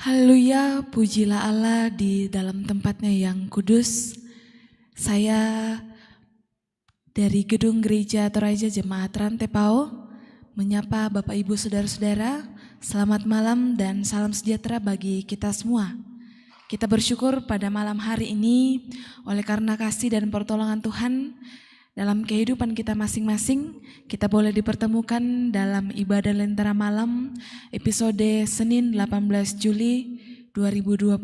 Haleluya, pujilah Allah di dalam tempatnya yang kudus. Saya dari Gedung Gereja Toraja Jemaat Rantepao menyapa Bapak Ibu Saudara-saudara, selamat malam dan salam sejahtera bagi kita semua. Kita bersyukur pada malam hari ini oleh karena kasih dan pertolongan Tuhan dalam kehidupan kita masing-masing, kita boleh dipertemukan dalam ibadah Lentera Malam episode Senin 18 Juli 2022.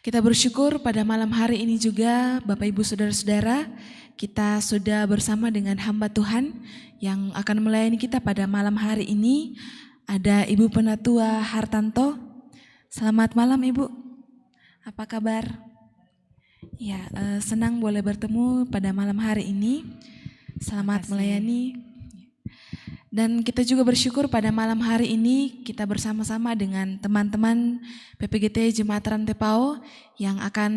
Kita bersyukur pada malam hari ini juga Bapak Ibu Saudara-saudara, kita sudah bersama dengan hamba Tuhan yang akan melayani kita pada malam hari ini. Ada Ibu Penatua Hartanto. Selamat malam Ibu, apa kabar? Ya, senang boleh bertemu pada malam hari ini. Selamat melayani. Dan kita juga bersyukur pada malam hari ini kita bersama-sama dengan teman-teman PPGT Jemaat Rantepao yang akan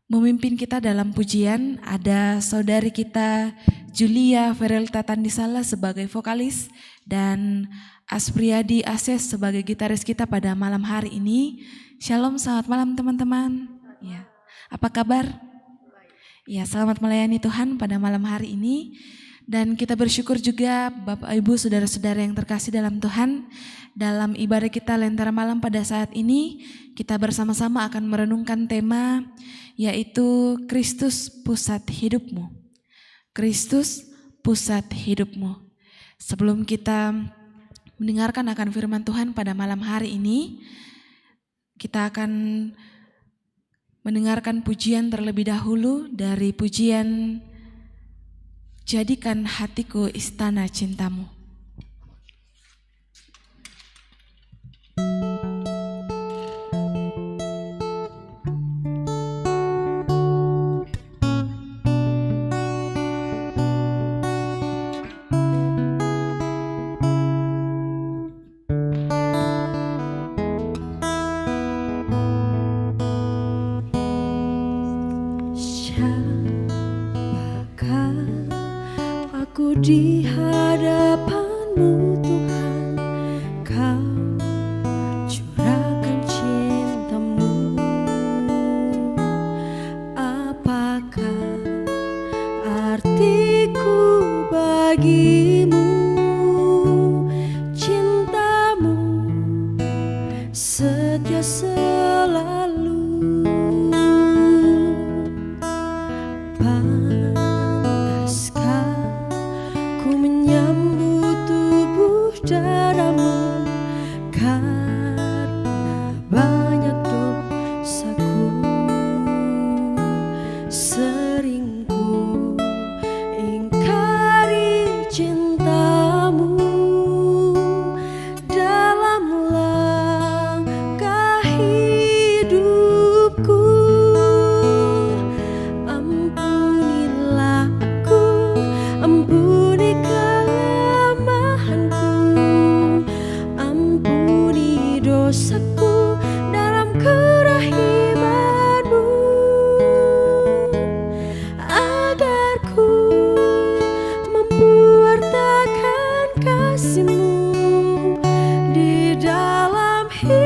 memimpin kita dalam pujian. Ada saudari kita Julia Verelta Tandisala sebagai vokalis dan Aspriyadi Ases sebagai gitaris kita pada malam hari ini. Shalom, selamat malam teman-teman. Ya. Apa kabar? Ya, selamat melayani Tuhan pada malam hari ini. Dan kita bersyukur juga Bapak Ibu Saudara-saudara yang terkasih dalam Tuhan. Dalam ibadah kita Lentera Malam pada saat ini, kita bersama-sama akan merenungkan tema yaitu Kristus Pusat Hidupmu. Kristus Pusat Hidupmu. Sebelum kita mendengarkan akan firman Tuhan pada malam hari ini, kita akan mendengarkan pujian terlebih dahulu dari pujian Jadikan Hatiku Istana Cintamu. Di hadapan-Mu Tuhan, Kau curahkan cinta-Mu. Apakah artiku bagi-Mu? Cinta-Mu setia selalu. Darah-Mu karena banyak dosaku, sering ku ingkari cinta-Mu dalam langkah hidupku. Ampunilah aku, ampuni dosaku dalam kerahiman-Mu, agar ku mampu wartakan kasih-Mu di dalam hidupku.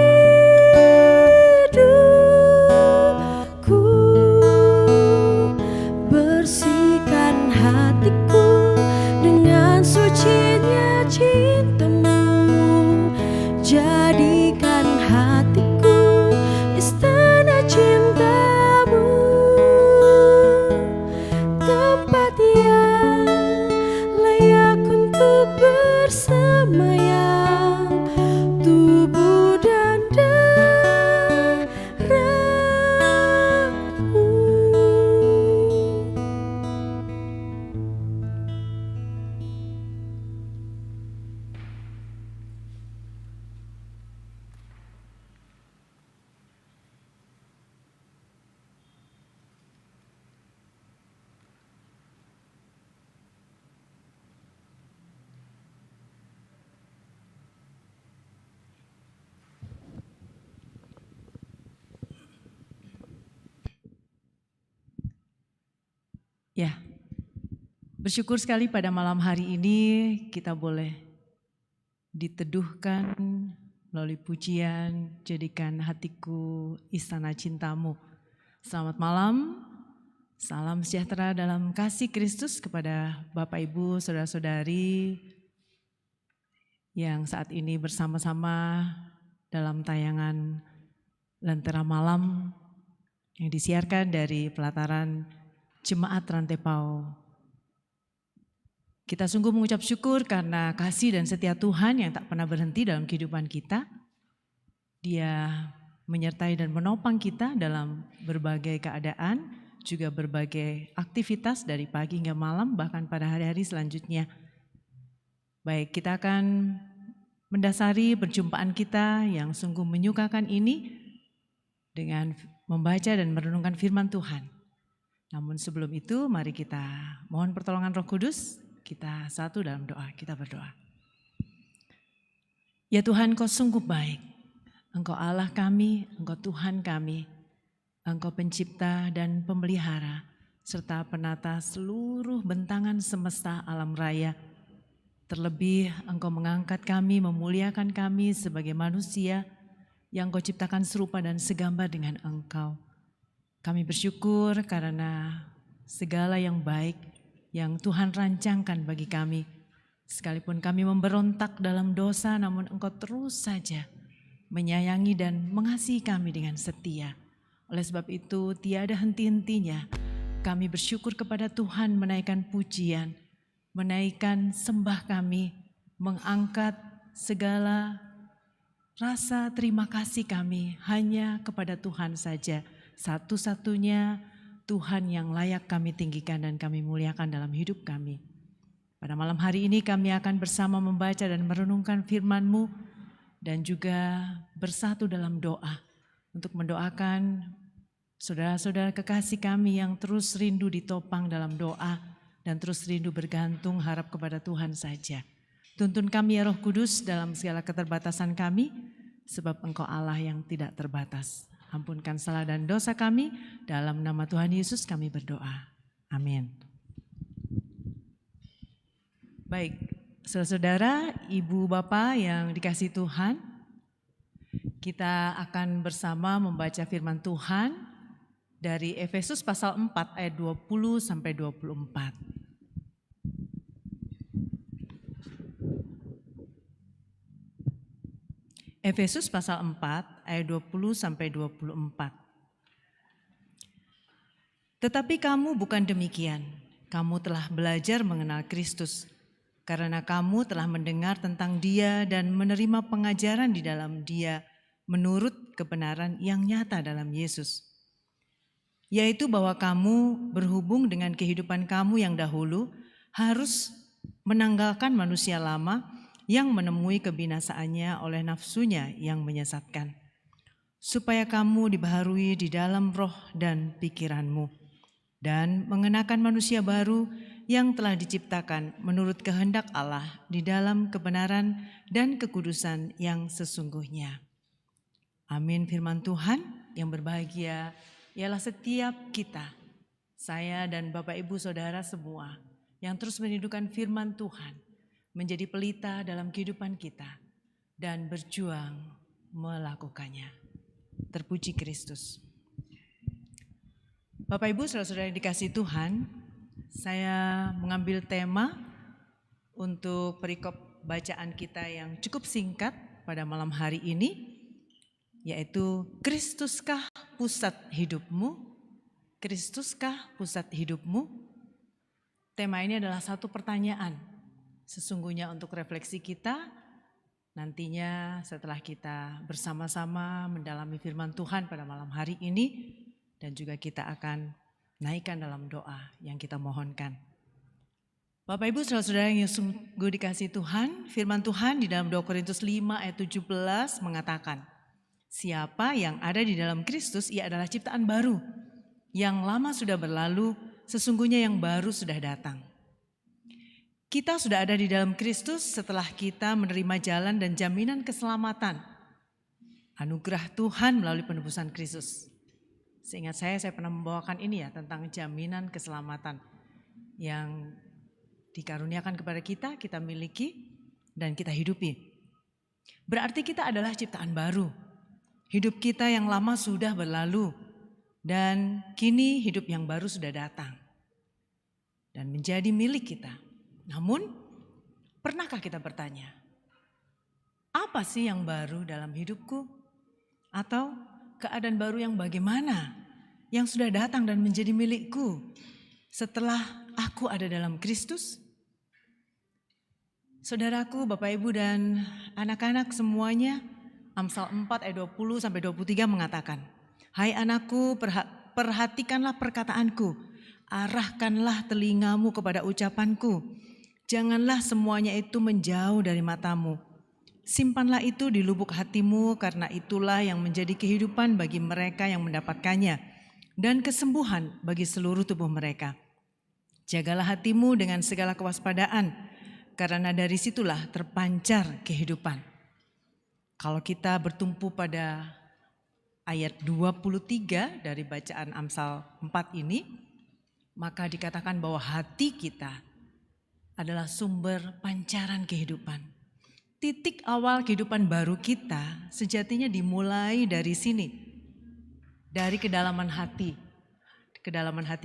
Bersihkan hatiku dengan sucinya cinta-Mu. Jadikan hatiku istana cinta-Mu, tempat yang layak untuk bersemayam, tubuh dan darah-Mu. Ya, bersyukur sekali pada malam hari ini kita boleh diteduhkan melalui pujian, jadikan hatiku istana cintamu. Selamat malam, salam sejahtera dalam kasih Kristus kepada Bapak Ibu, Saudara-saudari yang saat ini bersama-sama dalam tayangan Lentera Malam yang disiarkan dari pelataran Jemaat Rantepao. Kita sungguh mengucap syukur karena kasih dan setia Tuhan yang tak pernah berhenti dalam kehidupan kita. Dia menyertai dan menopang kita dalam berbagai keadaan, juga berbagai aktivitas dari pagi hingga malam, bahkan pada hari-hari selanjutnya. Baik, kita akan mendasari perjumpaan kita yang sungguh menyukakan ini dengan membaca dan merenungkan firman Tuhan. Namun sebelum itu, mari kita mohon pertolongan Roh Kudus. Kita satu dalam doa, kita berdoa. Ya Tuhan, Kau sungguh baik. Engkau Allah kami, Engkau Tuhan kami. Engkau pencipta dan pemelihara, serta penata seluruh bentangan semesta alam raya. Terlebih Engkau mengangkat kami, memuliakan kami sebagai manusia yang Kau ciptakan serupa dan segambar dengan Engkau. Kami bersyukur karena segala yang baik yang Tuhan rancangkan bagi kami. Sekalipun kami memberontak dalam dosa, namun Engkau terus saja menyayangi dan mengasihi kami dengan setia. Oleh sebab itu, tiada henti-hentinya kami bersyukur kepada Tuhan, menaikkan pujian, menaikkan sembah kami, mengangkat segala rasa terima kasih kami hanya kepada Tuhan saja. Satu-satunya Tuhan yang layak kami tinggikan dan kami muliakan dalam hidup kami. Pada malam hari ini kami akan bersama membaca dan merenungkan firman-Mu dan juga bersatu dalam doa untuk mendoakan saudara-saudara kekasih kami yang terus rindu ditopang dalam doa dan terus rindu bergantung harap kepada Tuhan saja. Tuntun kami ya Roh Kudus dalam segala keterbatasan kami, sebab Engkau Allah yang tidak terbatas. Ampunkan salah dan dosa kami, dalam nama Tuhan Yesus kami berdoa. Amin. Baik, saudara-saudara, ibu bapak yang dikasihi Tuhan, kita akan bersama membaca firman Tuhan dari Efesus pasal 4 ayat 20 sampai 24. Efesus pasal 4 ayat 20 sampai 24. Tetapi kamu bukan demikian. Kamu telah belajar mengenal Kristus karena kamu telah mendengar tentang Dia dan menerima pengajaran di dalam Dia menurut kebenaran yang nyata dalam Yesus. Yaitu bahwa kamu berhubung dengan kehidupan kamu yang dahulu harus menanggalkan manusia lama yang menemui kebinasaannya oleh nafsunya yang menyesatkan, supaya kamu dibaharui di dalam roh dan pikiranmu, dan mengenakan manusia baru yang telah diciptakan menurut kehendak Allah di dalam kebenaran dan kekudusan yang sesungguhnya. Amin. Firman Tuhan yang berbahagia ialah setiap kita, saya dan Bapak Ibu Saudara semua yang terus merindukan firman Tuhan, menjadi pelita dalam kehidupan kita dan berjuang melakukannya. Terpuji Kristus. Bapak Ibu Saudara-saudara yang dikasihi Tuhan, saya mengambil tema untuk perikop bacaan kita yang cukup singkat pada malam hari ini, yaitu Kristuskah pusat hidupmu? Kristuskah pusat hidupmu? Tema ini adalah satu pertanyaan sesungguhnya untuk refleksi kita nantinya setelah kita bersama-sama mendalami firman Tuhan pada malam hari ini, dan juga kita akan naikkan dalam doa yang kita mohonkan. Bapak Ibu saudara-saudara yang sungguh dikasihi Tuhan, firman Tuhan di dalam 2 Korintus 5 ayat 17 mengatakan, siapa yang ada di dalam Kristus ia adalah ciptaan baru, yang lama sudah berlalu, sesungguhnya yang baru sudah datang. Kita sudah ada di dalam Kristus setelah kita menerima jalan dan jaminan keselamatan. Anugerah Tuhan melalui penebusan Kristus. Seingat saya pernah membawakan ini ya tentang jaminan keselamatan yang dikaruniakan kepada kita, kita miliki dan kita hidupi. Berarti kita adalah ciptaan baru. Hidup kita yang lama sudah berlalu dan kini hidup yang baru sudah datang dan menjadi milik kita. Namun, pernahkah kita bertanya, apa sih yang baru dalam hidupku? Atau keadaan baru yang bagaimana yang sudah datang dan menjadi milikku setelah aku ada dalam Kristus? Saudaraku, Bapak Ibu dan anak-anak semuanya, Amsal 4 ayat 20 sampai 23 mengatakan, "Hai anakku, perhatikanlah perkataanku, arahkanlah telingamu kepada ucapanku. Janganlah semuanya itu menjauh dari matamu. Simpanlah itu di lubuk hatimu, karena itulah yang menjadi kehidupan bagi mereka yang mendapatkannya dan kesembuhan bagi seluruh tubuh mereka. Jagalah hatimu dengan segala kewaspadaan, karena dari situlah terpancar kehidupan." Kalau kita bertumpu pada ayat 23 dari bacaan Amsal 4 ini, maka dikatakan bahwa hati kita adalah sumber pancaran kehidupan. Titik awal kehidupan baru kita sejatinya dimulai dari sini, dari kedalaman hati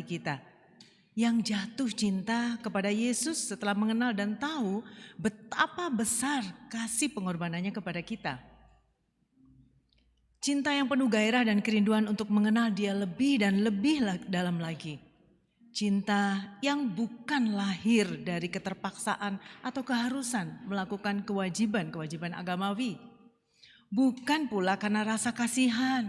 kita yang jatuh cinta kepada Yesus setelah mengenal dan tahu betapa besar kasih pengorbanannya kepada kita. Cinta yang penuh gairah dan kerinduan untuk mengenal Dia lebih dan lebih dalam lagi. Cinta yang bukan lahir dari keterpaksaan atau keharusan melakukan kewajiban agamawi. Bukan pula karena rasa kasihan.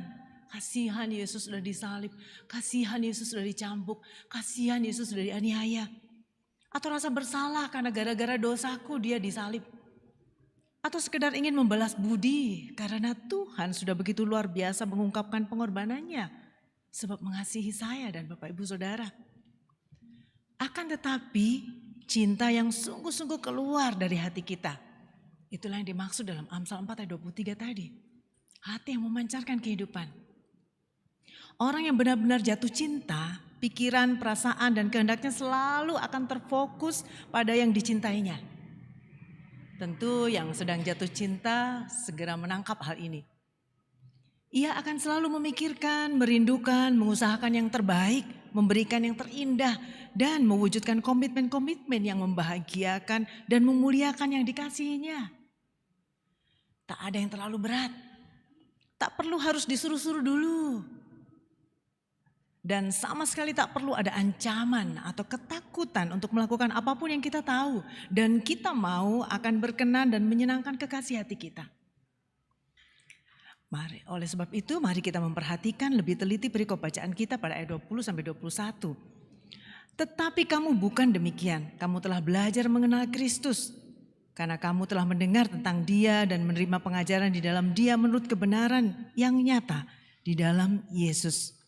Kasihan Yesus sudah disalib, kasihan Yesus sudah dicambuk, kasihan Yesus sudah dianiaya. Atau rasa bersalah karena gara-gara dosaku Dia disalib. Atau sekedar ingin membalas budi karena Tuhan sudah begitu luar biasa mengungkapkan pengorbanannya sebab mengasihi saya dan Bapak Ibu Saudara. Akan tetapi cinta yang sungguh-sungguh keluar dari hati kita, itulah yang dimaksud dalam Amsal 4 ayat 23 tadi. Hati yang memancarkan kehidupan. Orang yang benar-benar jatuh cinta, pikiran, perasaan, dan kehendaknya selalu akan terfokus pada yang dicintainya. Tentu yang sedang jatuh cinta segera menangkap hal ini. Ia akan selalu memikirkan, merindukan, mengusahakan yang terbaik, memberikan yang terindah, dan mewujudkan komitmen-komitmen yang membahagiakan dan memuliakan yang dikasihinya. Tak ada yang terlalu berat, tak perlu harus disuruh-suruh dulu. Dan sama sekali tak perlu ada ancaman atau ketakutan untuk melakukan apapun yang kita tahu dan kita mau akan berkenan dan menyenangkan kekasih hati kita. Oleh sebab itu mari kita memperhatikan lebih teliti perikop bacaan kita pada ayat 20 sampai 21. Tetapi kamu bukan demikian, kamu telah belajar mengenal Kristus. Karena kamu telah mendengar tentang Dia dan menerima pengajaran di dalam Dia menurut kebenaran yang nyata di dalam Yesus.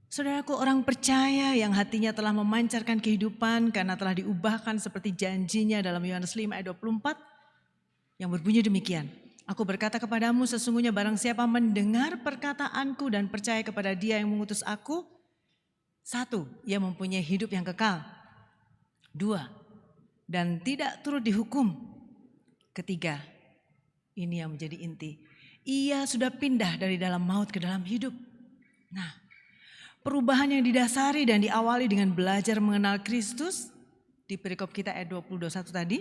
Saudaraku, orang percaya yang hatinya telah memancarkan kehidupan karena telah diubahkan seperti janjinya dalam Yohanes 5 ayat 24 yang berbunyi demikian. Aku berkata kepadamu, sesungguhnya barang siapa mendengar perkataanku dan percaya kepada Dia yang mengutus aku, 1, ia mempunyai hidup yang kekal. 2, dan tidak turut dihukum. 3, ini yang menjadi inti, ia sudah pindah dari dalam maut ke dalam hidup. Nah, perubahan yang didasari dan diawali dengan belajar mengenal Kristus di perikop kita ayat 20-21 tadi,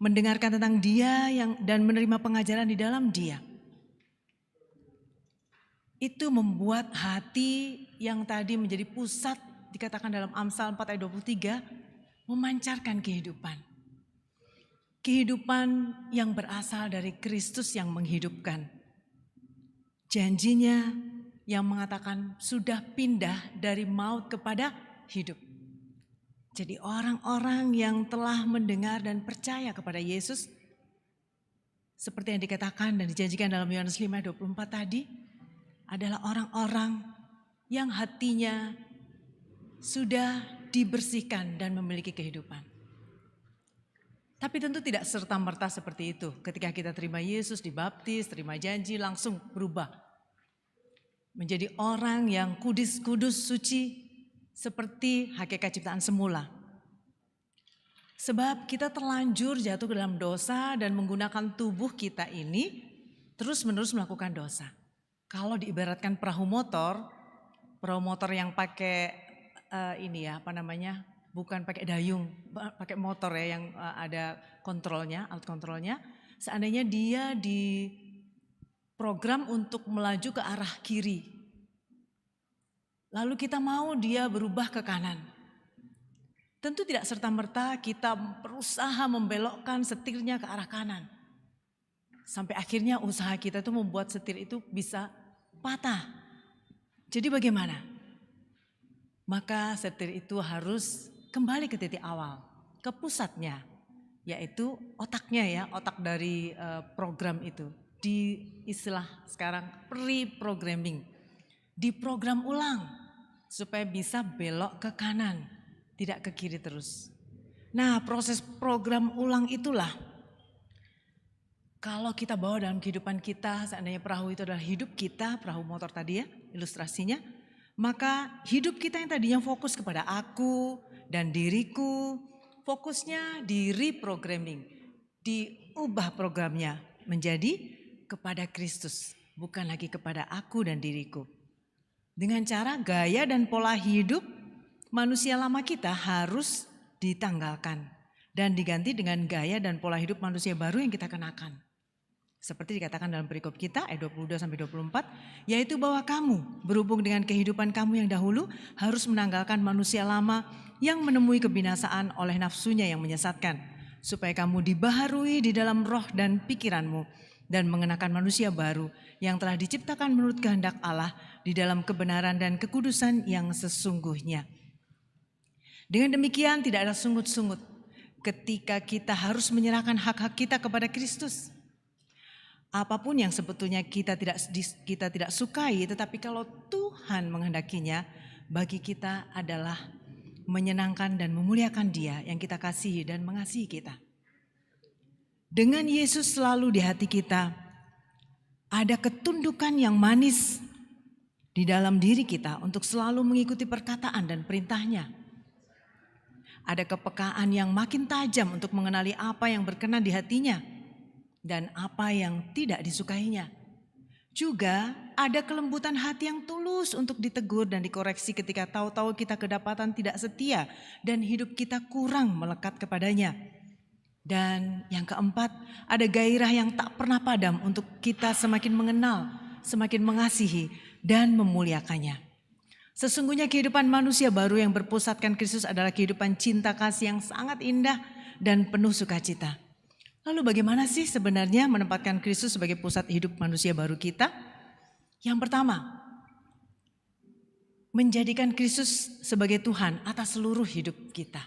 mendengarkan tentang Dia dan menerima pengajaran di dalam Dia. Itu membuat hati yang tadi menjadi pusat dikatakan dalam Amsal 4 ayat 23 memancarkan kehidupan. Kehidupan yang berasal dari Kristus yang menghidupkan. Janjinya yang mengatakan sudah pindah dari maut kepada hidup. Jadi orang-orang yang telah mendengar dan percaya kepada Yesus, seperti yang dikatakan dan dijanjikan dalam Yohanes 5 ayat 24 tadi, adalah orang-orang yang hatinya sudah dibersihkan dan memiliki kehidupan. Tapi tentu tidak serta-merta seperti itu. Ketika kita terima Yesus, dibaptis, terima janji, langsung berubah. Menjadi orang yang kudus, suci, seperti hakikat ciptaan semula. Sebab kita terlanjur jatuh ke dalam dosa dan menggunakan tubuh kita ini terus-menerus melakukan dosa. Kalau diibaratkan perahu motor yang pakai bukan pakai dayung, pakai motor ya yang ada kontrolnya, alat kontrolnya. Seandainya dia diprogram untuk melaju ke arah kiri, lalu kita mau dia berubah ke kanan. Tentu tidak serta-merta kita berusaha membelokkan setirnya ke arah kanan. Sampai akhirnya usaha kita itu membuat setir itu bisa patah. Jadi bagaimana? Maka setir itu harus kembali ke titik awal, ke pusatnya, yaitu otaknya ya, otak dari program itu. Di istilah sekarang pre-programming, diprogram ulang supaya bisa belok ke kanan, tidak ke kiri terus. Nah, proses program ulang itulah kalau kita bawa dalam kehidupan kita, seandainya perahu itu adalah hidup kita, perahu motor tadi ya, ilustrasinya, maka hidup kita yang tadinya fokus kepada aku dan diriku, fokusnya di reprogramming, diubah programnya menjadi kepada Kristus, bukan lagi kepada aku dan diriku. Dengan cara gaya dan pola hidup manusia lama kita harus ditanggalkan dan diganti dengan gaya dan pola hidup manusia baru yang kita kenakan. Seperti dikatakan dalam perikop kita ayat 22-24, yaitu bahwa kamu berhubung dengan kehidupan kamu yang dahulu harus menanggalkan manusia lama yang menemui kebinasaan oleh nafsunya yang menyesatkan, supaya kamu dibaharui di dalam roh dan pikiranmu dan mengenakan manusia baru yang telah diciptakan menurut kehendak Allah di dalam kebenaran dan kekudusan yang sesungguhnya. Dengan demikian tidak ada sungut-sungut ketika kita harus menyerahkan hak-hak kita kepada Kristus. Apapun yang sebetulnya kita tidak sukai, tetapi kalau Tuhan menghendakinya, bagi kita adalah menyenangkan dan memuliakan Dia yang kita kasihi dan mengasihi kita. Dengan Yesus selalu di hati kita, ada ketundukan yang manis di dalam diri kita untuk selalu mengikuti perkataan dan perintahnya. Ada kepekaan yang makin tajam untuk mengenali apa yang berkenan di hatinya dan apa yang tidak disukainya. Juga ada kelembutan hati yang tulus untuk ditegur dan dikoreksi ketika tahu-tahu kita kedapatan tidak setia dan hidup kita kurang melekat kepadanya. Dan yang keempat, ada gairah yang tak pernah padam untuk kita semakin mengenal, semakin mengasihi dan memuliakannya. Sesungguhnya kehidupan manusia baru yang berpusatkan Kristus adalah kehidupan cinta kasih yang sangat indah dan penuh sukacita. Lalu bagaimana sih sebenarnya menempatkan Kristus sebagai pusat hidup manusia baru kita? Yang pertama, menjadikan Kristus sebagai Tuhan atas seluruh hidup kita.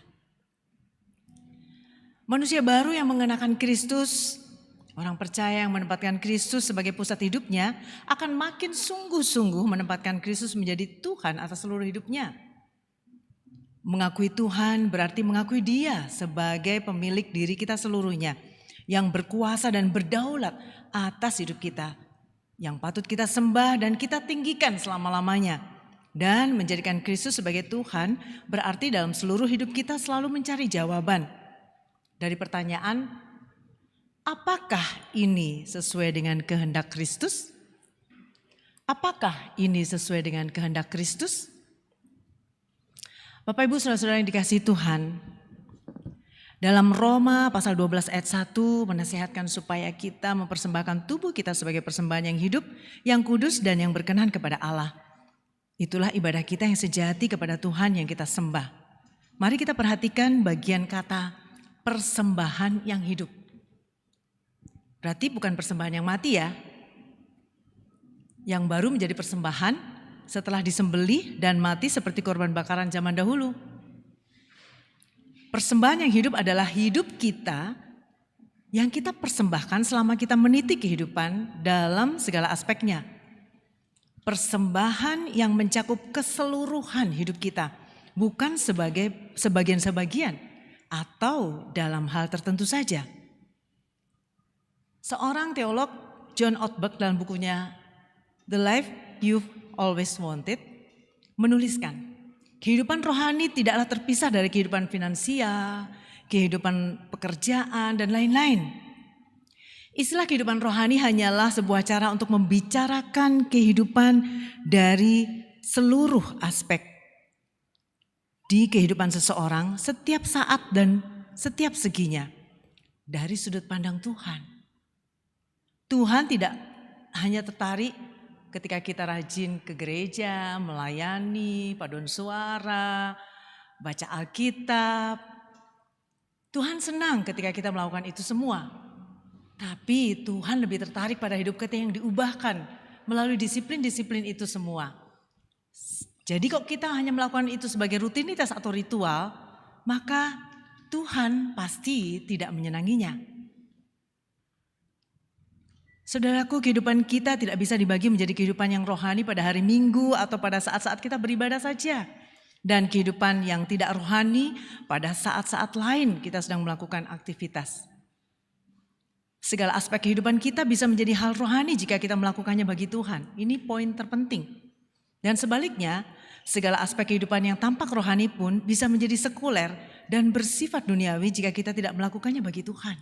Manusia baru yang mengenakan Kristus, orang percaya yang menempatkan Kristus sebagai pusat hidupnya akan makin sungguh-sungguh menempatkan Kristus menjadi Tuhan atas seluruh hidupnya. Mengakui Tuhan berarti mengakui Dia sebagai pemilik diri kita seluruhnya, yang berkuasa dan berdaulat atas hidup kita, yang patut kita sembah dan kita tinggikan selama-lamanya. Dan menjadikan Kristus sebagai Tuhan berarti dalam seluruh hidup kita selalu mencari jawaban dari pertanyaan, apakah ini sesuai dengan kehendak Kristus? Apakah ini sesuai dengan kehendak Kristus? Bapak Ibu saudara-saudara yang dikasihi Tuhan, dalam Roma pasal 12 ayat 1 menasihatkan supaya kita mempersembahkan tubuh kita sebagai persembahan yang hidup, yang kudus dan yang berkenan kepada Allah. Itulah ibadah kita yang sejati kepada Tuhan yang kita sembah. Mari kita perhatikan bagian kata persembahan yang hidup. Berarti bukan persembahan yang mati ya. Yang baru menjadi persembahan setelah disembelih dan mati seperti korban bakaran zaman dahulu. Persembahan yang hidup adalah hidup kita yang kita persembahkan selama kita meniti kehidupan dalam segala aspeknya. Persembahan yang mencakup keseluruhan hidup kita, bukan sebagai sebagian-sebagian atau dalam hal tertentu saja. Seorang teolog, John Ortberg, dalam bukunya The Life You've Always Wanted menuliskan, kehidupan rohani tidaklah terpisah dari kehidupan finansial, kehidupan pekerjaan, dan lain-lain. Istilah kehidupan rohani hanyalah sebuah cara untuk membicarakan kehidupan dari seluruh aspek di kehidupan seseorang setiap saat dan setiap seginya dari sudut pandang Tuhan. Tuhan tidak hanya tertarik ketika kita rajin ke gereja, melayani, paduan suara, baca Alkitab. Tuhan senang ketika kita melakukan itu semua. Tapi Tuhan lebih tertarik pada hidup kita yang diubahkan melalui disiplin-disiplin itu semua. Jadi kalau kita hanya melakukan itu sebagai rutinitas atau ritual, maka Tuhan pasti tidak menyenanginya. Saudaraku, kehidupan kita tidak bisa dibagi menjadi kehidupan yang rohani pada hari Minggu atau pada saat-saat kita beribadah saja. Dan kehidupan yang tidak rohani pada saat-saat lain kita sedang melakukan aktivitas. Segala aspek kehidupan kita bisa menjadi hal rohani jika kita melakukannya bagi Tuhan. Ini poin terpenting. Dan sebaliknya, segala aspek kehidupan yang tampak rohani pun bisa menjadi sekuler dan bersifat duniawi jika kita tidak melakukannya bagi Tuhan.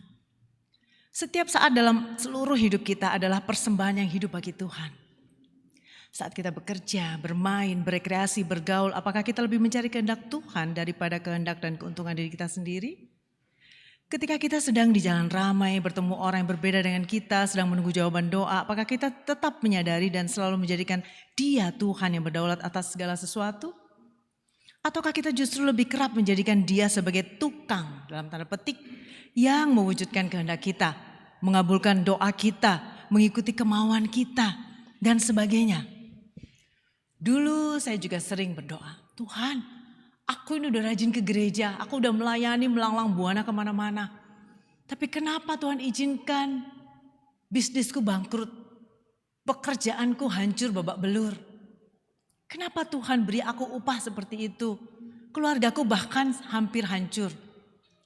Setiap saat dalam seluruh hidup kita adalah persembahan yang hidup bagi Tuhan. Saat kita bekerja, bermain, berekreasi, bergaul, apakah kita lebih mencari kehendak Tuhan daripada kehendak dan keuntungan diri kita sendiri? Ketika kita sedang di jalan ramai, bertemu orang yang berbeda dengan kita, sedang menunggu jawaban doa, apakah kita tetap menyadari dan selalu menjadikan Dia Tuhan yang berdaulat atas segala sesuatu? Ataukah kita justru lebih kerap menjadikan Dia sebagai tukang, dalam tanda petik, yang mewujudkan kehendak kita, mengabulkan doa kita, mengikuti kemauan kita, dan sebagainya. Dulu saya juga sering berdoa, Tuhan, aku ini udah rajin ke gereja, aku udah melayani melanglang buana kemana-mana. Tapi kenapa Tuhan izinkan bisnisku bangkrut, pekerjaanku hancur babak belur? Kenapa Tuhan beri aku upah seperti itu? Keluargaku bahkan hampir hancur.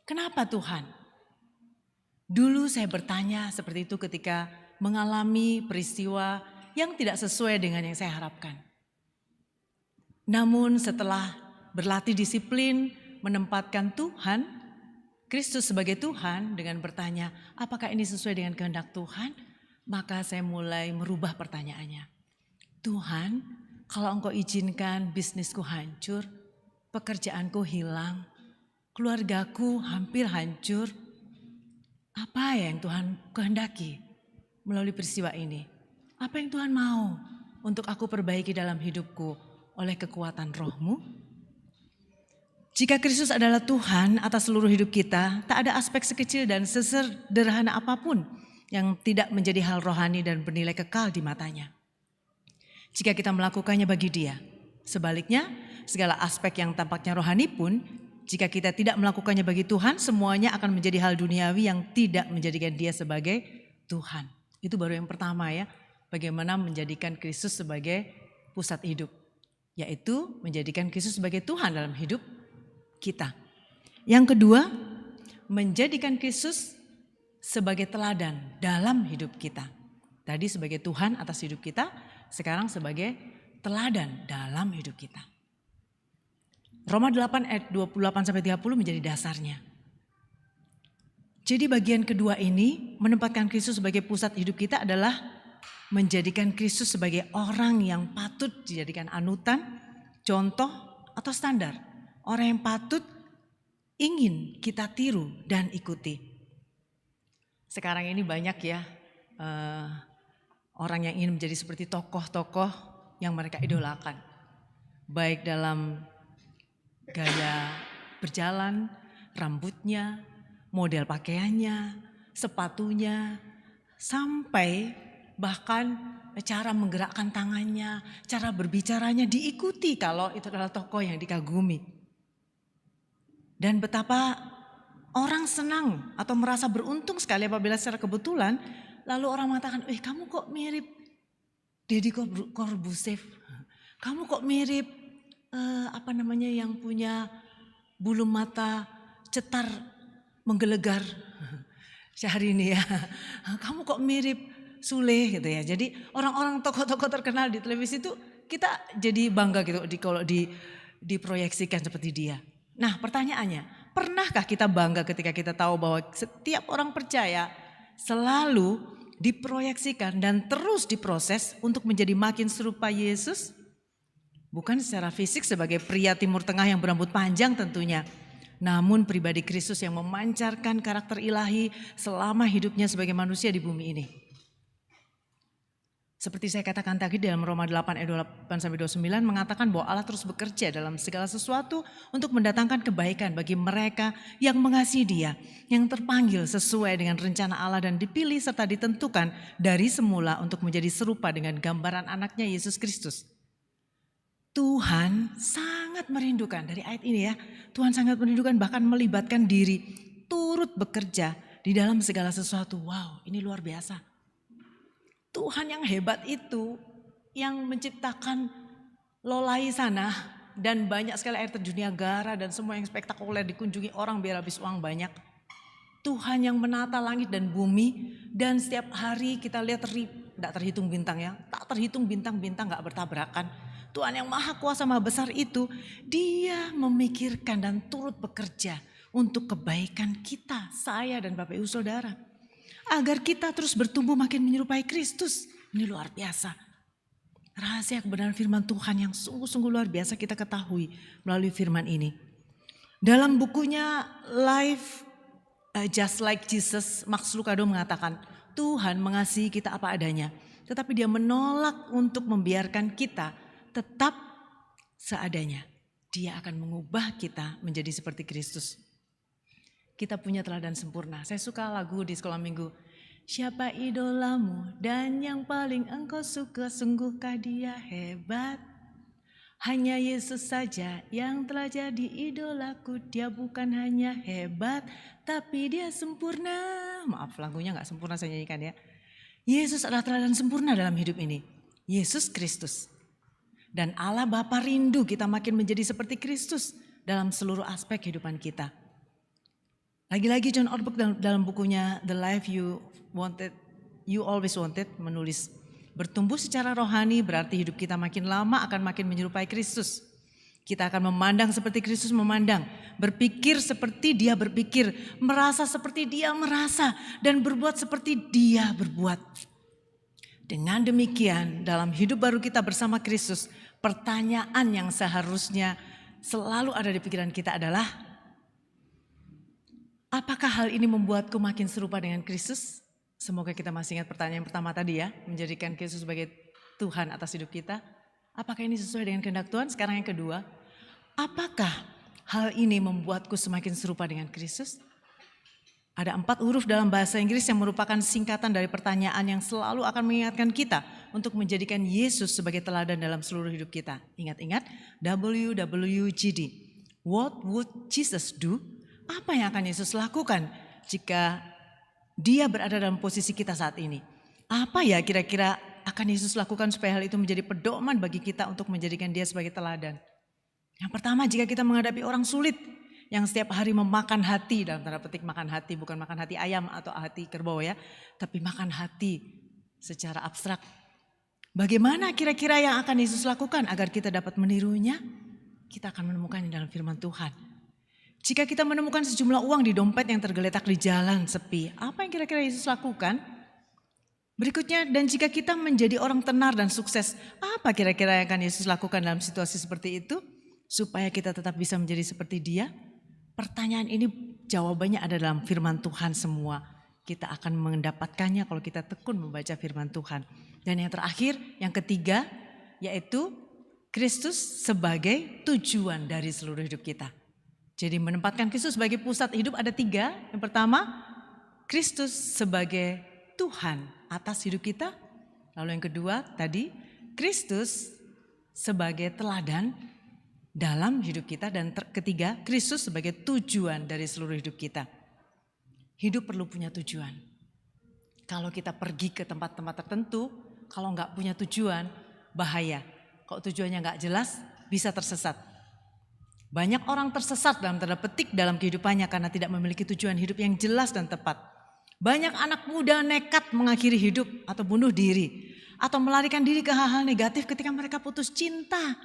Kenapa Tuhan? Dulu saya bertanya seperti itu ketika mengalami peristiwa yang tidak sesuai dengan yang saya harapkan. Namun setelah berlatih disiplin, menempatkan Tuhan, Kristus sebagai Tuhan dengan bertanya, apakah ini sesuai dengan kehendak Tuhan? Maka saya mulai merubah pertanyaannya. Tuhan, kalau Engkau izinkan bisnisku hancur, pekerjaanku hilang, keluargaku hampir hancur, apa yang Tuhan kehendaki melalui peristiwa ini? Apa yang Tuhan mau untuk aku perbaiki dalam hidupku oleh kekuatan Roh-Mu? Jika Kristus adalah Tuhan atas seluruh hidup kita, tak ada aspek sekecil dan sesederhana apapun yang tidak menjadi hal rohani dan bernilai kekal di matanya. Jika kita melakukannya bagi Dia. Sebaliknya, segala aspek yang tampaknya rohani pun, jika kita tidak melakukannya bagi Tuhan, semuanya akan menjadi hal duniawi yang tidak menjadikan Dia sebagai Tuhan. Itu baru yang pertama ya, bagaimana menjadikan Kristus sebagai pusat hidup. Yaitu menjadikan Kristus sebagai Tuhan dalam hidup kita. Yang kedua, menjadikan Kristus sebagai teladan dalam hidup kita. Tadi sebagai Tuhan atas hidup kita, sekarang sebagai teladan dalam hidup kita. Roma 8 ayat 28-30 menjadi dasarnya. Jadi bagian kedua ini menempatkan Kristus sebagai pusat hidup kita adalah menjadikan Kristus sebagai orang yang patut dijadikan anutan, contoh atau standar. Orang yang patut ingin kita tiru dan ikuti. Sekarang ini banyak ya orang yang ingin menjadi seperti tokoh-tokoh yang mereka idolakan. Baik dalam gaya berjalan, rambutnya, model pakaiannya, sepatunya, sampai bahkan cara menggerakkan tangannya, cara berbicaranya diikuti kalau itu adalah tokoh yang dikagumi. Dan betapa orang senang atau merasa beruntung sekali apabila secara kebetulan lalu orang mengatakan, kamu kok mirip Deddy Corbuzier, kamu kok mirip yang punya bulu mata cetar menggelegar Syahrini ya, kamu kok mirip Sule gitu ya. Jadi orang-orang tokoh-tokoh terkenal di televisi itu kita jadi bangga gitu kalau diproyeksikan seperti dia. Nah pertanyaannya, Pernahkah kita bangga ketika kita tahu bahwa setiap orang percaya selalu diproyeksikan dan terus diproses untuk menjadi makin serupa Yesus? Bukan secara fisik sebagai pria Timur Tengah yang berambut panjang tentunya. Namun pribadi Kristus yang memancarkan karakter ilahi selama hidupnya sebagai manusia di bumi ini. Seperti saya katakan tadi dalam Roma 8 ayat 28-29 mengatakan bahwa Allah terus bekerja dalam segala sesuatu untuk mendatangkan kebaikan bagi mereka yang mengasihi Dia, yang terpanggil sesuai dengan rencana Allah dan dipilih serta ditentukan dari semula untuk menjadi serupa dengan gambaran anaknya Yesus Kristus. Tuhan sangat merindukan, dari ayat ini ya, Tuhan sangat merindukan bahkan melibatkan diri, turut bekerja di dalam segala sesuatu. Wow, ini luar biasa. Tuhan yang hebat itu, yang menciptakan lolai sana dan banyak sekali air terjun Niagara dan semua yang spektakuler dikunjungi orang biar habis uang banyak. Tuhan yang menata langit dan bumi dan setiap hari kita lihat tidak terhitung bintang ya, tak terhitung bintang-bintang gak bertabrakan. Tuhan yang maha kuasa maha besar itu, Dia memikirkan dan turut bekerja untuk kebaikan kita, saya dan Bapak Ibu Saudara. Agar kita terus bertumbuh makin menyerupai Kristus. Ini luar biasa. Rahasia kebenaran firman Tuhan yang sungguh-sungguh luar biasa kita ketahui melalui firman ini. Dalam bukunya Life Just Like Jesus, Max Lucado mengatakan, Tuhan mengasihi kita apa adanya. Tetapi Dia menolak untuk membiarkan kita tetap seadanya. Dia akan mengubah kita menjadi seperti Kristus. Kita punya teladan sempurna. Saya suka lagu di sekolah minggu. Siapa idolamu dan yang paling engkau suka, sungguhkah dia hebat? Hanya Yesus saja yang telah jadi idolaku. Dia bukan hanya hebat, tapi dia sempurna. Maaf lagunya gak sempurna saya nyanyikan ya. Yesus adalah teladan sempurna dalam hidup ini. Yesus Kristus. Dan Allah Bapa rindu kita makin menjadi seperti Kristus dalam seluruh aspek kehidupan kita. Lagi-lagi John Ortberg dalam bukunya The Life You Always Wanted menulis, bertumbuh secara rohani berarti hidup kita makin lama akan makin menyerupai Kristus. Kita akan memandang seperti Kristus memandang, berpikir seperti Dia berpikir, merasa seperti Dia merasa, dan berbuat seperti Dia berbuat. Dengan demikian dalam hidup baru kita bersama Kristus, pertanyaan yang seharusnya selalu ada di pikiran kita adalah, apakah hal ini membuatku makin serupa dengan Kristus? Semoga kita masih ingat pertanyaan pertama tadi ya, menjadikan Kristus sebagai Tuhan atas hidup kita. Apakah ini sesuai dengan kehendak Tuhan? Sekarang yang kedua, apakah hal ini membuatku semakin serupa dengan Kristus? Ada 4 huruf dalam bahasa Inggris yang merupakan singkatan dari pertanyaan yang selalu akan mengingatkan kita untuk menjadikan Yesus sebagai teladan dalam seluruh hidup kita. Ingat-ingat, WWJD. What would Jesus do? Apa yang akan Yesus lakukan jika Dia berada dalam posisi kita saat ini? Apa ya kira-kira akan Yesus lakukan supaya hal itu menjadi pedoman bagi kita untuk menjadikan Dia sebagai teladan? Yang pertama, jika kita menghadapi orang sulit yang setiap hari memakan hati, dalam tanda petik makan hati, bukan makan hati ayam atau hati kerbau ya, tapi makan hati secara abstrak. Bagaimana kira-kira yang akan Yesus lakukan agar kita dapat menirunya? Kita akan menemukannya dalam firman Tuhan. Jika kita menemukan sejumlah uang di dompet yang tergeletak di jalan sepi, apa yang kira-kira Yesus lakukan? Berikutnya, dan jika kita menjadi orang tenar dan sukses, apa kira-kira yang akan Yesus lakukan dalam situasi seperti itu? Supaya kita tetap bisa menjadi seperti Dia? Pertanyaan ini jawabannya ada dalam firman Tuhan semua. Kita akan mendapatkannya kalau kita tekun membaca firman Tuhan. Dan yang terakhir, yang ketiga, yaitu Kristus sebagai tujuan dari seluruh hidup kita. Jadi menempatkan Kristus sebagai pusat hidup ada 3. Yang pertama, Kristus sebagai Tuhan atas hidup kita. Lalu yang kedua tadi, Kristus sebagai teladan dalam hidup kita. Dan ketiga, Kristus sebagai tujuan dari seluruh hidup kita. Hidup perlu punya tujuan. Kalau kita pergi ke tempat-tempat tertentu, kalau nggak punya tujuan, bahaya. Kalau tujuannya nggak jelas, bisa tersesat. Banyak orang tersesat dalam tanda petik dalam kehidupannya karena tidak memiliki tujuan hidup yang jelas dan tepat. Banyak anak muda nekat mengakhiri hidup atau bunuh diri. Atau melarikan diri ke hal-hal negatif ketika mereka putus cinta.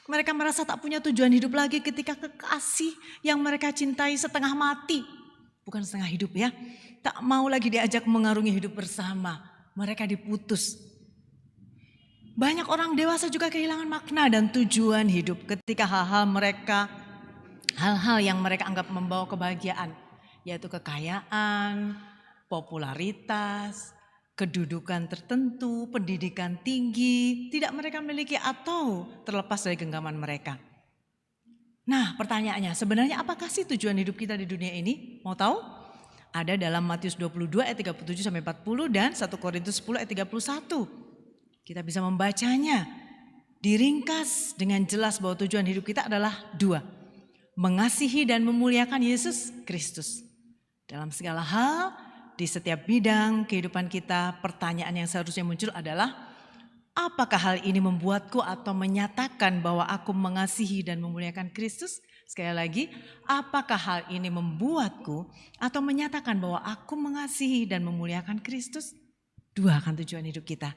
Mereka merasa tak punya tujuan hidup lagi ketika kekasih yang mereka cintai setengah mati. Bukan setengah hidup ya. Tak mau lagi diajak mengarungi hidup bersama. Mereka diputus. Banyak orang dewasa juga kehilangan makna dan tujuan hidup ketika hal-hal yang mereka anggap membawa kebahagiaan, yaitu kekayaan, popularitas, kedudukan tertentu, pendidikan tinggi, tidak mereka miliki atau terlepas dari genggaman mereka. Nah, pertanyaannya, sebenarnya apakah sih tujuan hidup kita di dunia ini? Mau tahu? Ada dalam Matius 22 ayat 37 sampai 40 dan 1 Korintus 10 ayat 31. Kita bisa membacanya. Diringkas dengan jelas bahwa tujuan hidup kita adalah 2. Mengasihi dan memuliakan Yesus Kristus. Dalam segala hal, di setiap bidang kehidupan kita, pertanyaan yang seharusnya muncul adalah, apakah hal ini membuatku atau menyatakan bahwa aku mengasihi dan memuliakan Kristus? Sekali lagi, apakah hal ini membuatku atau menyatakan bahwa aku mengasihi dan memuliakan Kristus? 2 akan tujuan hidup kita.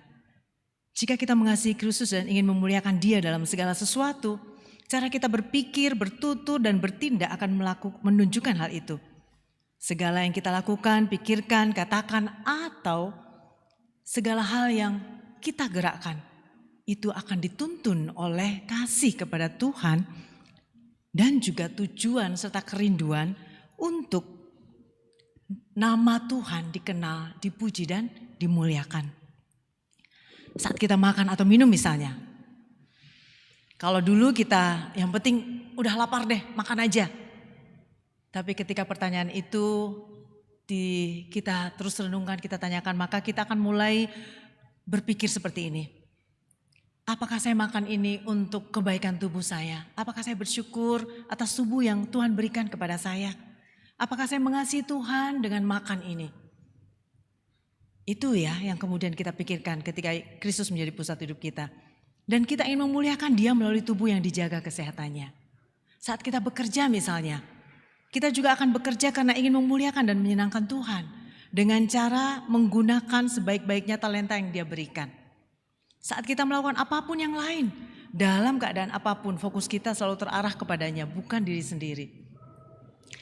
Jika kita mengasihi Kristus dan ingin memuliakan Dia dalam segala sesuatu, cara kita berpikir, bertutur, dan bertindak akan menunjukkan hal itu. Segala yang kita lakukan, pikirkan, katakan, atau segala hal yang kita gerakkan, itu akan dituntun oleh kasih kepada Tuhan dan juga tujuan serta kerinduan untuk nama Tuhan dikenal, dipuji, dan dimuliakan. Saat kita makan atau minum misalnya, kalau dulu kita yang penting udah lapar deh, makan aja. Tapi ketika pertanyaan itu kita terus renungkan, kita tanyakan, maka kita akan mulai berpikir seperti ini. Apakah saya makan ini untuk kebaikan tubuh saya? Apakah saya bersyukur atas tubuh yang Tuhan berikan kepada saya? Apakah saya mengasihi Tuhan dengan makan ini? Itu ya yang kemudian kita pikirkan ketika Kristus menjadi pusat hidup kita. Dan kita ingin memuliakan Dia melalui tubuh yang dijaga kesehatannya. Saat kita bekerja misalnya, kita juga akan bekerja karena ingin memuliakan dan menyenangkan Tuhan. Dengan cara menggunakan sebaik-baiknya talenta yang Dia berikan. Saat kita melakukan apapun yang lain, dalam keadaan apapun, fokus kita selalu terarah kepadanya, bukan diri sendiri.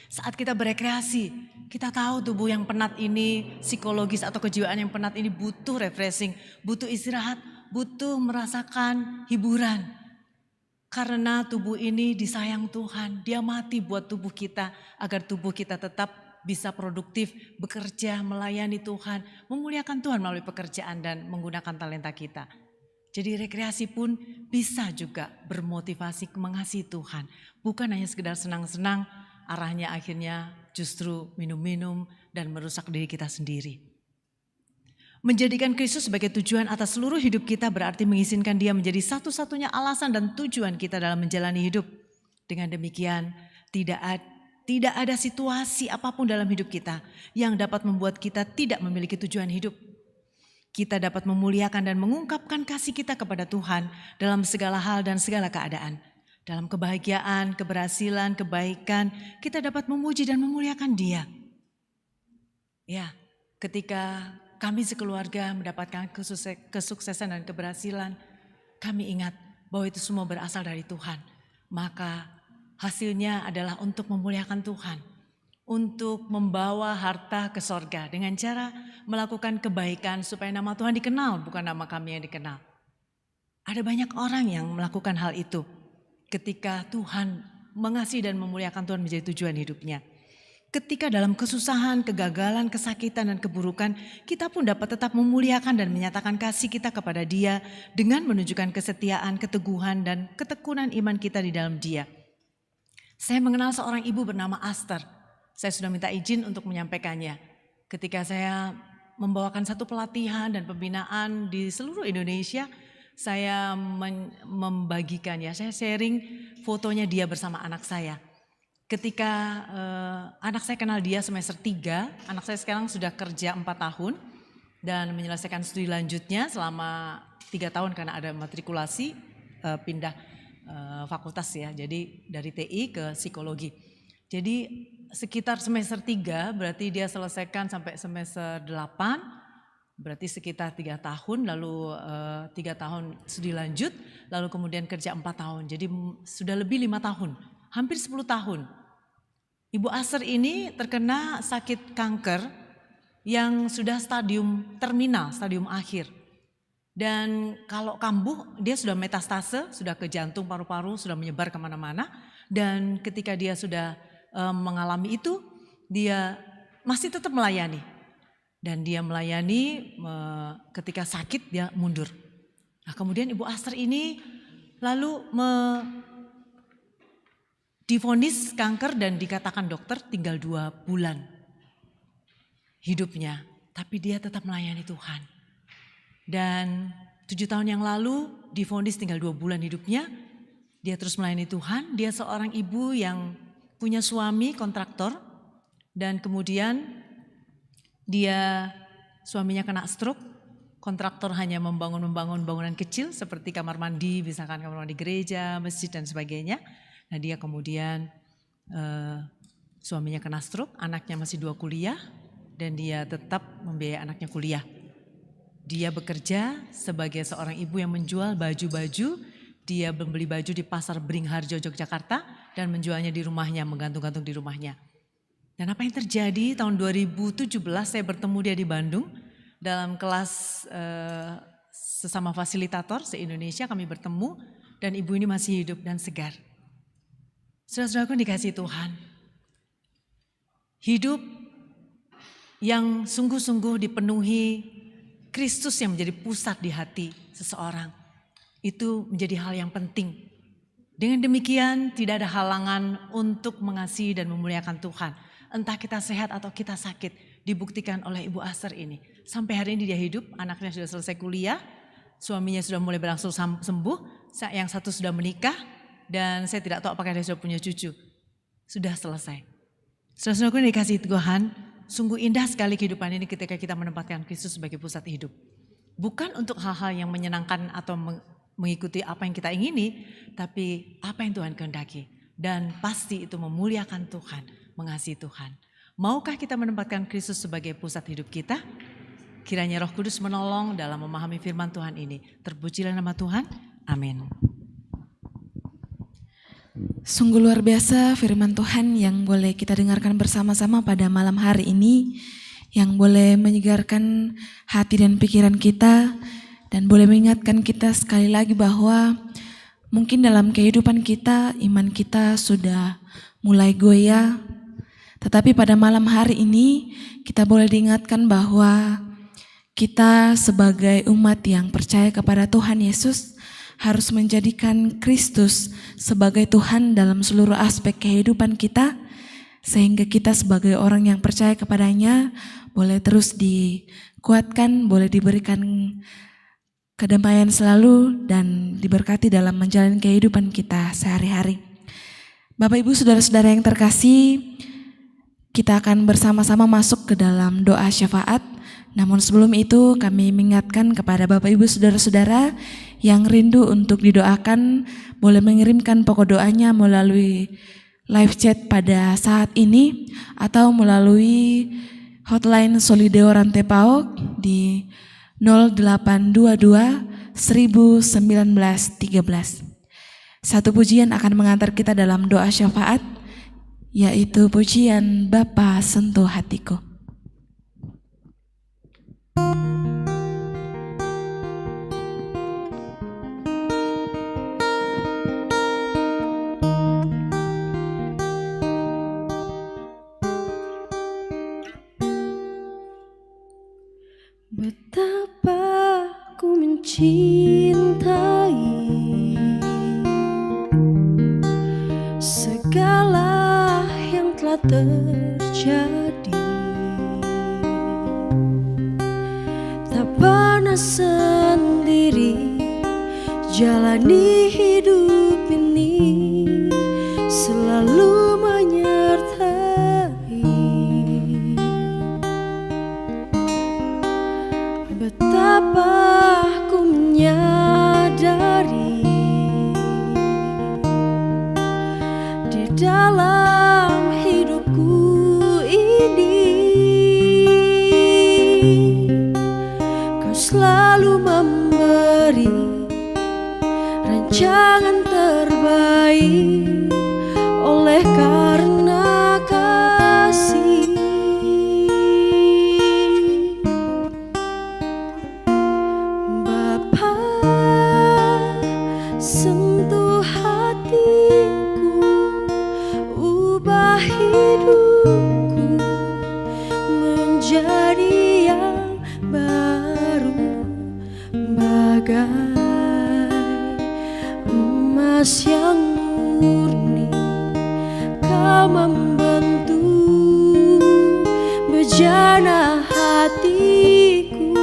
Saat kita berekreasi, kita tahu tubuh yang penat ini, psikologis atau kejiwaan yang penat ini butuh refreshing, butuh istirahat, butuh merasakan hiburan. Karena tubuh ini disayang Tuhan, Dia mati buat tubuh kita agar tubuh kita tetap bisa produktif, bekerja, melayani Tuhan, memuliakan Tuhan melalui pekerjaan dan menggunakan talenta kita. Jadi rekreasi pun bisa juga bermotivasi mengasihi Tuhan. Bukan hanya sekedar senang-senang, arahnya akhirnya justru minum-minum dan merusak diri kita sendiri. Menjadikan Kristus sebagai tujuan atas seluruh hidup kita berarti mengizinkan Dia menjadi satu-satunya alasan dan tujuan kita dalam menjalani hidup. Dengan demikian tidak ada situasi apapun dalam hidup kita yang dapat membuat kita tidak memiliki tujuan hidup. Kita dapat memuliakan dan mengungkapkan kasih kita kepada Tuhan dalam segala hal dan segala keadaan. Dalam kebahagiaan, keberhasilan, kebaikan, kita dapat memuji dan memuliakan Dia. Ya, ketika kami sekeluarga mendapatkan kesuksesan dan keberhasilan, kami ingat bahwa itu semua berasal dari Tuhan. Maka hasilnya adalah untuk memuliakan Tuhan, untuk membawa harta ke sorga dengan cara melakukan kebaikan supaya nama Tuhan dikenal, bukan nama kami yang dikenal. Ada banyak orang yang melakukan hal itu ketika Tuhan mengasihi dan memuliakan Tuhan menjadi tujuan hidupnya. Ketika dalam kesusahan, kegagalan, kesakitan, dan keburukan, kita pun dapat tetap memuliakan dan menyatakan kasih kita kepada Dia dengan menunjukkan kesetiaan, keteguhan, dan ketekunan iman kita di dalam Dia. Saya mengenal seorang ibu bernama Aster. Saya sudah minta izin untuk menyampaikannya. Ketika saya membawakan satu pelatihan dan pembinaan di seluruh Indonesia, saya membagikan ya, saya sharing fotonya dia bersama anak saya. Ketika anak saya kenal dia semester 3, anak saya sekarang sudah kerja 4 tahun dan menyelesaikan studi lanjutnya selama 3 tahun karena ada matrikulasi pindah fakultas ya, jadi dari TI ke psikologi. Jadi sekitar semester 3 berarti dia selesaikan sampai semester 8, Berarti sekitar 3 tahun, lalu 3 tahun studi lanjut, lalu kemudian kerja 4 tahun. Jadi sudah lebih 5 tahun, hampir 10 tahun. Ibu Aser ini terkena sakit kanker yang sudah stadium terminal, stadium akhir. Dan kalau kambuh dia sudah metastase, sudah ke jantung, paru-paru, sudah menyebar kemana-mana. Dan ketika dia sudah mengalami itu, dia masih tetap melayani. Dan dia melayani ketika sakit dia mundur. Nah, kemudian Ibu Aster ini lalu divonis kanker dan dikatakan dokter tinggal 2 bulan hidupnya. Tapi dia tetap melayani Tuhan. Dan 7 tahun yang lalu divonis tinggal 2 bulan hidupnya. Dia terus melayani Tuhan. Dia seorang ibu yang punya suami kontraktor. Dan kemudian suaminya kena stroke, kontraktor hanya membangun bangunan kecil seperti kamar mandi, misalkan kamar mandi gereja, masjid dan sebagainya. Nah dia kemudian suaminya kena stroke, anaknya masih 2 kuliah dan dia tetap membiayai anaknya kuliah. Dia bekerja sebagai seorang ibu yang menjual baju-baju, dia membeli baju di pasar Beringharjo, Yogyakarta dan menjualnya di rumahnya, menggantung-gantung di rumahnya. Dan apa yang terjadi tahun 2017 saya bertemu dia di Bandung dalam kelas sesama fasilitator se-Indonesia kami bertemu dan ibu ini masih hidup dan segar. Saudara-saudaraku dikasih Tuhan, hidup yang sungguh-sungguh dipenuhi Kristus yang menjadi pusat di hati seseorang itu menjadi hal yang penting. Dengan demikian tidak ada halangan untuk mengasihi dan memuliakan Tuhan. Entah kita sehat atau kita sakit, dibuktikan oleh Ibu Aster ini. Sampai hari ini dia hidup, anaknya sudah selesai kuliah, suaminya sudah mulai berangsur sembuh, yang satu sudah menikah, dan saya tidak tahu apakah dia sudah punya cucu. Sudah selesai. Saudara-saudaraku yang dikasihi Tuhan, sungguh indah sekali kehidupan ini ketika kita menempatkan Kristus sebagai pusat hidup. Bukan untuk hal-hal yang menyenangkan atau mengikuti apa yang kita ingini, tapi apa yang Tuhan kehendaki. Dan pasti itu memuliakan Tuhan, mengasihi Tuhan. Maukah kita menempatkan Kristus sebagai pusat hidup kita? Kiranya Roh Kudus menolong dalam memahami firman Tuhan ini. Terpujilah nama Tuhan. Amin. Sungguh luar biasa firman Tuhan yang boleh kita dengarkan bersama-sama pada malam hari ini. Yang boleh menyegarkan hati dan pikiran kita. Dan boleh mengingatkan kita sekali lagi bahwa mungkin dalam kehidupan kita, iman kita sudah mulai goyah. Tetapi pada malam hari ini kita boleh diingatkan bahwa kita sebagai umat yang percaya kepada Tuhan Yesus harus menjadikan Kristus sebagai Tuhan dalam seluruh aspek kehidupan kita. Sehingga kita sebagai orang yang percaya kepadanya boleh terus dikuatkan, boleh diberikan kedamaian selalu dan diberkati dalam menjalani kehidupan kita sehari-hari. Bapak Ibu Saudara-saudara yang terkasih, kita akan bersama-sama masuk ke dalam doa syafaat. Namun sebelum itu kami mengingatkan kepada Bapak Ibu Saudara-saudara yang rindu untuk didoakan boleh mengirimkan pokok doanya melalui live chat pada saat ini atau melalui hotline Solideo Rantepao di 0822 1913. Satu pujian akan mengantar kita dalam doa syafaat, yaitu pujian Bapa Sentuh Hatiku. Betapa ku mencintai segala yang telah terjadi, tak pernah sendiri jalani hidup ini, selalu menyertai. Betapa ku menyadari di dalam hidupku ini jangan terbaik oleh karena kasih. Bapa, sentuh hatiku, ubah hidupku menjadi yang baru, bagai emas yang murni. Kau membentuk bejana hatiku.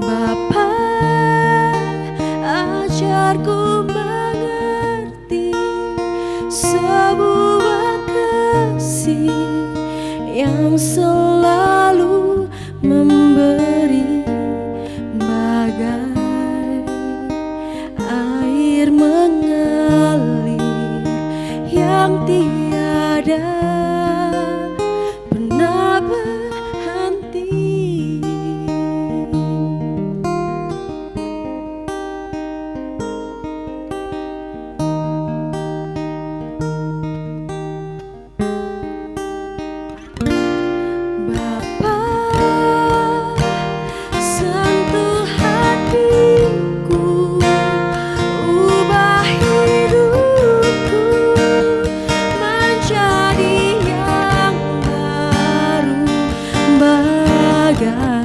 Bapa, ajarku mengerti sebuah kasih yang selalu memberi, bagai air mengalir yang tiada pernah berhenti. Bapa, sentuh hatiku, ubah hidupku menjadi yang baru, bagai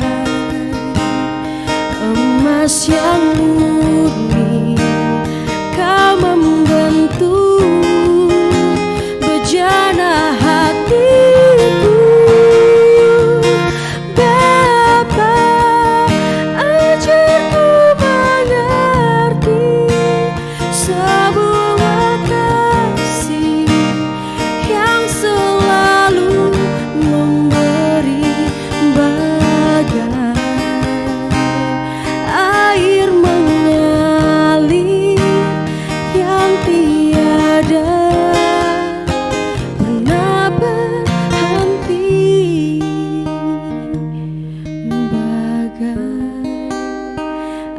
emas yang murni. Kau membentuk bejana hatiku. Bapa, ajarku mengerti sebuah kasih yang selalu memberi, bagai air mengalir yang tiada pernah berhenti, bagai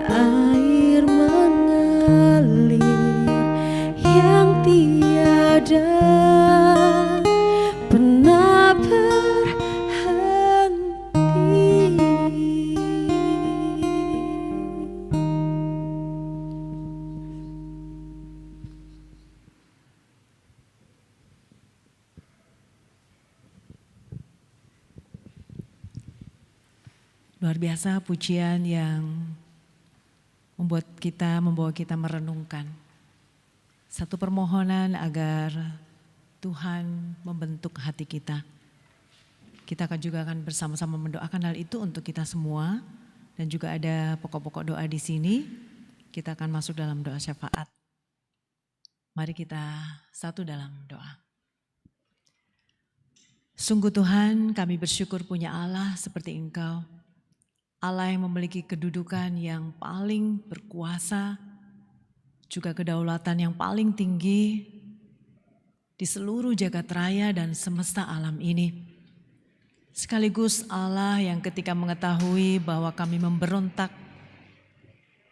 air mengalir yang tiada pernah berhenti. Luar biasa pujian yang membawa kita merenungkan. Satu permohonan agar Tuhan membentuk hati kita. Kita juga akan bersama-sama mendoakan hal itu untuk kita semua. Dan juga ada pokok-pokok doa di sini. Kita akan masuk dalam doa syafaat. Mari kita satu dalam doa. Sungguh Tuhan, kami bersyukur punya Allah seperti Engkau. Allah yang memiliki kedudukan yang paling berkuasa, juga kedaulatan yang paling tinggi di seluruh jagat raya dan semesta alam ini. Sekaligus Allah yang ketika mengetahui bahwa kami memberontak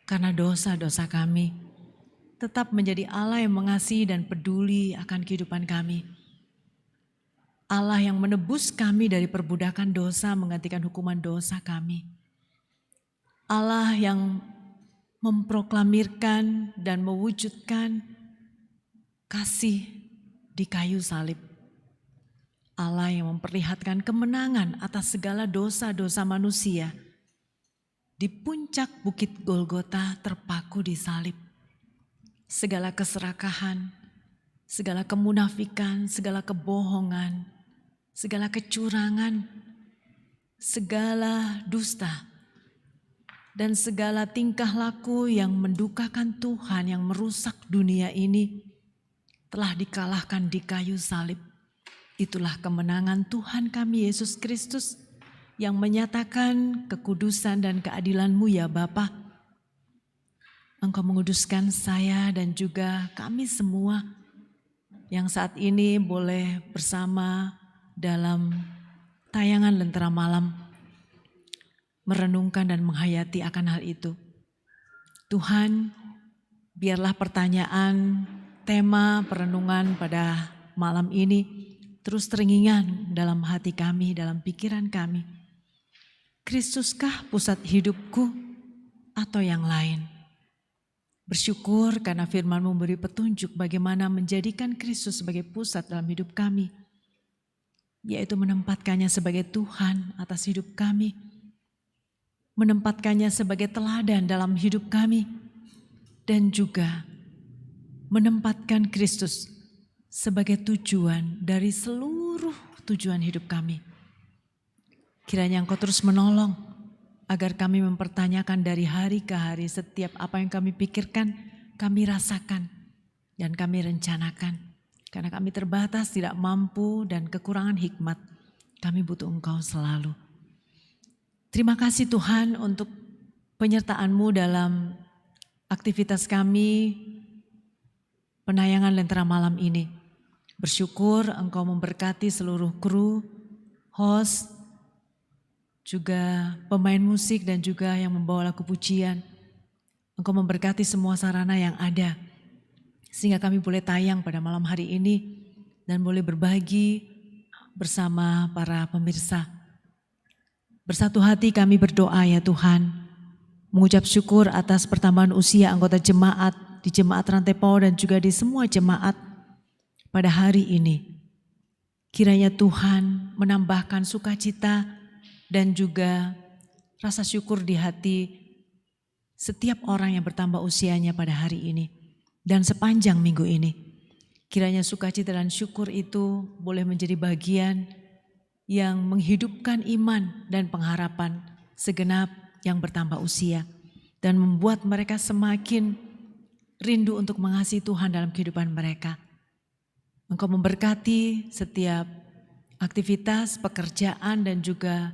karena dosa-dosa kami, tetap menjadi Allah yang mengasihi dan peduli akan kehidupan kami. Allah yang menebus kami dari perbudakan dosa, menggantikan hukuman dosa kami. Allah yang memproklamirkan dan mewujudkan kasih di kayu salib. Allah yang memperlihatkan kemenangan atas segala dosa-dosa manusia. Di puncak bukit Golgota terpaku di salib. Segala keserakahan, segala kemunafikan, segala kebohongan, segala kecurangan, segala dusta, dan segala tingkah laku yang mendukakan Tuhan yang merusak dunia ini telah dikalahkan di kayu salib. Itulah kemenangan Tuhan kami Yesus Kristus yang menyatakan kekudusan dan keadilan-Mu ya Bapa. Engkau menguduskan saya dan juga kami semua yang saat ini boleh bersama dalam tayangan Lentera Malam, merenungkan dan menghayati akan hal itu. Tuhan, biarlah pertanyaan, tema perenungan pada malam ini terus terngiang dalam hati kami, dalam pikiran kami. Kristuskah pusat hidupku atau yang lain? Bersyukur karena firman-Mu memberi petunjuk bagaimana menjadikan Kristus sebagai pusat dalam hidup kami, yaitu menempatkannya sebagai Tuhan atas hidup kami, menempatkannya sebagai teladan dalam hidup kami, dan juga menempatkan Kristus sebagai tujuan dari seluruh tujuan hidup kami. Kiranya Engkau terus menolong agar kami mempertanyakan dari hari ke hari setiap apa yang kami pikirkan, kami rasakan, dan kami rencanakan. Karena kami terbatas, tidak mampu, dan kekurangan hikmat, kami butuh Engkau selalu. Terima kasih Tuhan untuk penyertaan-Mu dalam aktivitas kami, penayangan Lentera malam ini. Bersyukur Engkau memberkati seluruh kru, host, juga pemain musik dan juga yang membawa lagu pujian. Engkau memberkati semua sarana yang ada, sehingga kami boleh tayang pada malam hari ini dan boleh berbagi bersama para pemirsa. Bersatu hati kami berdoa ya Tuhan, mengucap syukur atas pertambahan usia anggota jemaat di Jemaat Rantai Pau dan juga di semua jemaat pada hari ini. Kiranya Tuhan menambahkan sukacita dan juga rasa syukur di hati setiap orang yang bertambah usianya pada hari ini dan sepanjang minggu ini. Kiranya sukacita dan syukur itu boleh menjadi bagian yang menghidupkan iman dan pengharapan segenap yang bertambah usia dan membuat mereka semakin rindu untuk mengasihi Tuhan dalam kehidupan mereka. Engkau memberkati setiap aktivitas, pekerjaan dan juga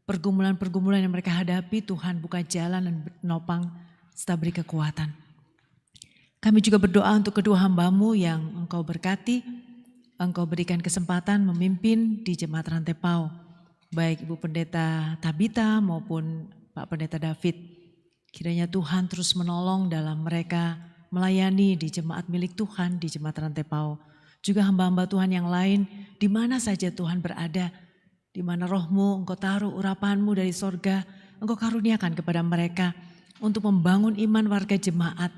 pergumulan-pergumulan yang mereka hadapi. Tuhan buka jalan dan menopang serta beri kekuatan. Kami juga berdoa untuk kedua hamba-Mu yang Engkau berkati. Engkau berikan kesempatan memimpin di Jemaat Rantai Pau. Baik Ibu Pendeta Tabita maupun Pak Pendeta David. Kiranya Tuhan terus menolong dalam mereka melayani di jemaat milik Tuhan di Jemaat Rantai Pau. Juga hamba-hamba Tuhan yang lain di mana saja Tuhan berada. Di mana roh-Mu, Engkau taruh urapan-Mu dari sorga, Engkau karuniakan kepada mereka untuk membangun iman warga jemaat.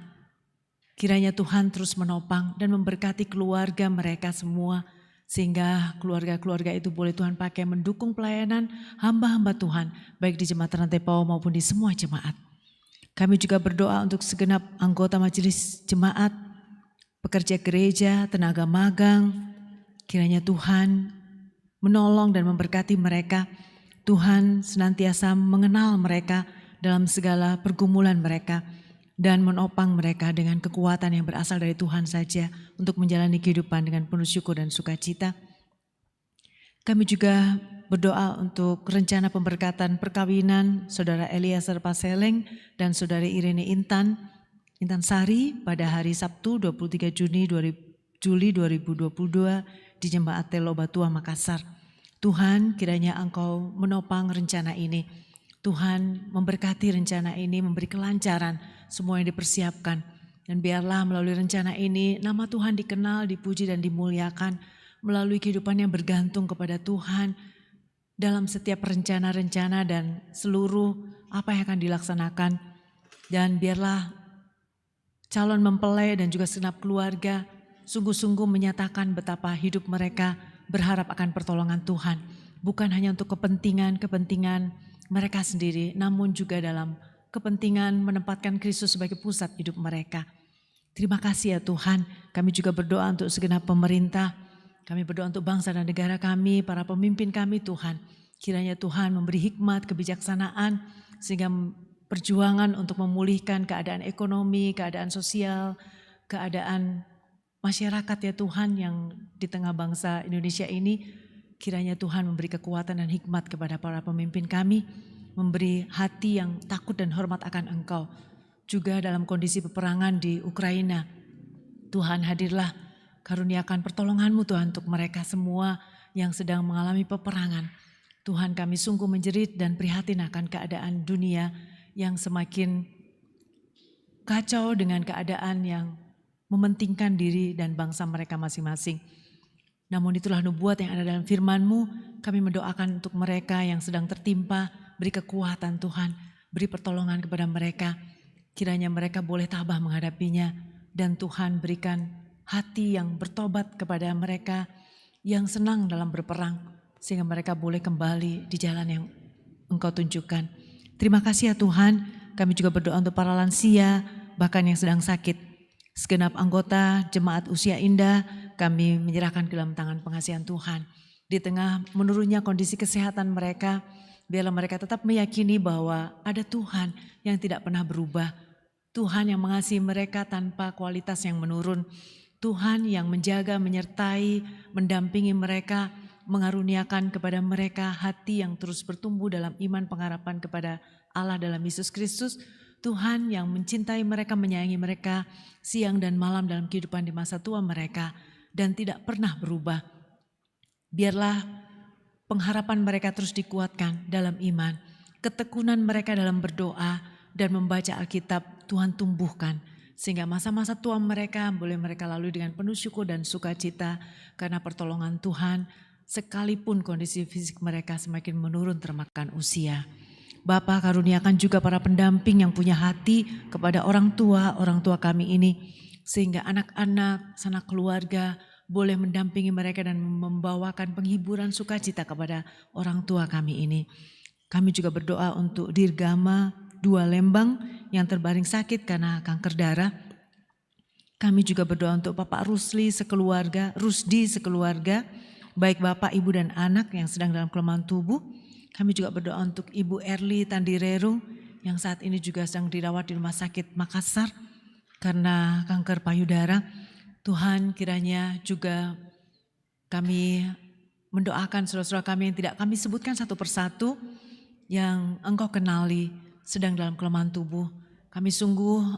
Kiranya Tuhan terus menopang dan memberkati keluarga mereka semua, sehingga keluarga-keluarga itu boleh Tuhan pakai mendukung pelayanan hamba-hamba Tuhan, baik di Jemaat Rantai Pau maupun di semua jemaat. Kami juga berdoa untuk segenap anggota majelis jemaat, pekerja gereja, tenaga magang, kiranya Tuhan menolong dan memberkati mereka. Tuhan senantiasa mengenal mereka dalam segala pergumulan mereka dan menopang mereka dengan kekuatan yang berasal dari Tuhan saja untuk menjalani kehidupan dengan penuh syukur dan sukacita. Kami juga berdoa untuk rencana pemberkatan perkawinan Saudara Eliezer Paseleng dan Saudari Irene Intan Sari pada hari Sabtu 23 Juli 2022 di Jemaat Telo Batua Makassar. Tuhan kiranya Engkau menopang rencana ini. Tuhan memberkati rencana ini, memberi kelancaran semua yang dipersiapkan. Dan biarlah melalui rencana ini nama Tuhan dikenal, dipuji dan dimuliakan melalui kehidupan yang bergantung kepada Tuhan dalam setiap rencana-rencana dan seluruh apa yang akan dilaksanakan. Dan biarlah calon mempelai dan juga segenap keluarga sungguh-sungguh menyatakan betapa hidup mereka berharap akan pertolongan Tuhan. Bukan hanya untuk kepentingan mereka sendiri, namun juga dalam kepentingan menempatkan Kristus sebagai pusat hidup mereka. Terima kasih ya Tuhan. Kami juga berdoa untuk segenap pemerintah. Kami berdoa untuk bangsa dan negara kami, para pemimpin kami Tuhan. Kiranya Tuhan memberi hikmat, kebijaksanaan, sehingga perjuangan untuk memulihkan keadaan ekonomi, keadaan sosial, keadaan masyarakat ya Tuhan yang di tengah bangsa Indonesia ini, kiranya Tuhan memberi kekuatan dan hikmat kepada para pemimpin kami, memberi hati yang takut dan hormat akan Engkau. Juga dalam kondisi peperangan di Ukraina, Tuhan hadirlah, karuniakan pertolongan-Mu Tuhan untuk mereka semua yang sedang mengalami peperangan. Tuhan kami sungguh menjerit dan prihatin akan keadaan dunia yang semakin kacau dengan keadaan yang mementingkan diri dan bangsa mereka masing-masing. Namun itulah nubuat yang ada dalam firman-Mu. Kami mendoakan untuk mereka yang sedang tertimpa, beri kekuatan Tuhan, beri pertolongan kepada mereka. Kiranya mereka boleh tabah menghadapinya, dan Tuhan berikan hati yang bertobat kepada mereka yang senang dalam berperang, sehingga mereka boleh kembali di jalan yang Engkau tunjukkan. Terima kasih ya Tuhan, kami juga berdoa untuk para lansia, bahkan yang sedang sakit. Segenap anggota jemaat Usia Indah, kami menyerahkan ke dalam tangan pengasihan Tuhan. Di tengah menurunnya kondisi kesehatan mereka, biarlah mereka tetap meyakini bahwa ada Tuhan yang tidak pernah berubah. Tuhan yang mengasihi mereka tanpa kualitas yang menurun. Tuhan yang menjaga, menyertai, mendampingi mereka, mengaruniakan kepada mereka hati yang terus bertumbuh dalam iman pengharapan kepada Allah dalam Yesus Kristus. Tuhan yang mencintai mereka, menyayangi mereka siang dan malam dalam kehidupan di masa tua mereka dan tidak pernah berubah. Biarlah pengharapan mereka terus dikuatkan dalam iman. Ketekunan mereka dalam berdoa dan membaca Alkitab Tuhan tumbuhkan. Sehingga masa-masa tua mereka boleh mereka lalui dengan penuh syukur dan sukacita karena pertolongan Tuhan sekalipun kondisi fisik mereka semakin menurun termakan usia. Bapa, karuniakan juga para pendamping yang punya hati kepada orang tua kami ini. Sehingga anak-anak, sanak keluarga boleh mendampingi mereka dan membawakan penghiburan sukacita kepada orang tua kami ini. Kami juga berdoa untuk Dirgama 2 Lembang yang terbaring sakit karena kanker darah. Kami juga berdoa untuk Bapak Rusdi sekeluarga, baik Bapak, Ibu dan anak yang sedang dalam kelemahan tubuh. Kami juga berdoa untuk Ibu Erli Tandireru yang saat ini juga sedang dirawat di Rumah Sakit Makassar karena kanker payudara. Tuhan, kiranya juga kami mendoakan saudara-saudara kami yang tidak kami sebutkan satu persatu yang Engkau kenali sedang dalam kelemahan tubuh. Kami sungguh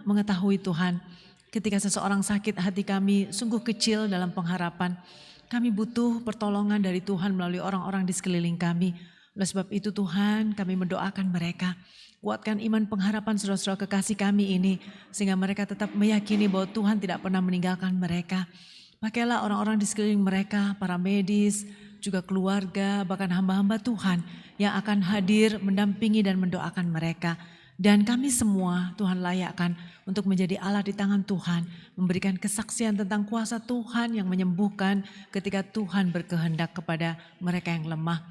mengetahui Tuhan, ketika seseorang sakit hati kami sungguh kecil dalam pengharapan. Kami butuh pertolongan dari Tuhan melalui orang-orang di sekeliling kami. Oleh sebab itu Tuhan, kami mendoakan mereka. Kuatkan iman pengharapan saudara-saudara kekasih kami ini, sehingga mereka tetap meyakini bahwa Tuhan tidak pernah meninggalkan mereka. Pakailah orang-orang di sekeliling mereka, para medis, juga keluarga, bahkan hamba-hamba Tuhan yang akan hadir mendampingi dan mendoakan mereka. Dan kami semua Tuhan layakkan untuk menjadi alat di tangan Tuhan, memberikan kesaksian tentang kuasa Tuhan yang menyembuhkan ketika Tuhan berkehendak kepada mereka yang lemah.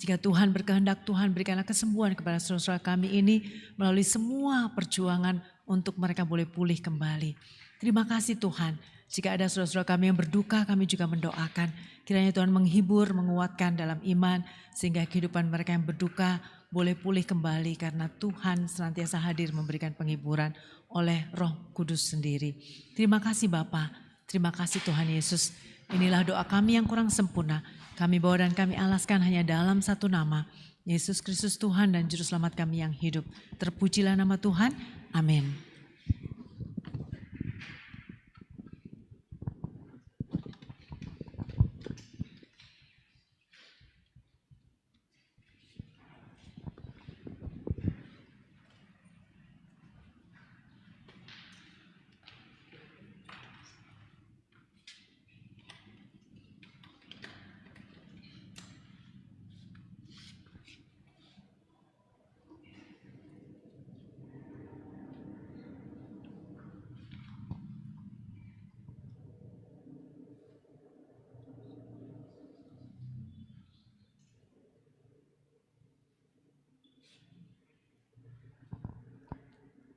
Jika Tuhan berkehendak, Tuhan berikanlah kesembuhan kepada saudara-saudara kami ini melalui semua perjuangan untuk mereka boleh pulih kembali. Terima kasih Tuhan. Jika ada saudara-saudara kami yang berduka, kami juga mendoakan. Kiranya Tuhan menghibur, menguatkan dalam iman, sehingga kehidupan mereka yang berduka boleh pulih kembali karena Tuhan senantiasa hadir memberikan penghiburan oleh Roh Kudus sendiri. Terima kasih Bapa, terima kasih Tuhan Yesus. Inilah doa kami yang kurang sempurna. Kami bawa dan kami alaskan hanya dalam satu nama, Yesus Kristus Tuhan dan Juru Selamat kami yang hidup. Terpujilah nama Tuhan, amin.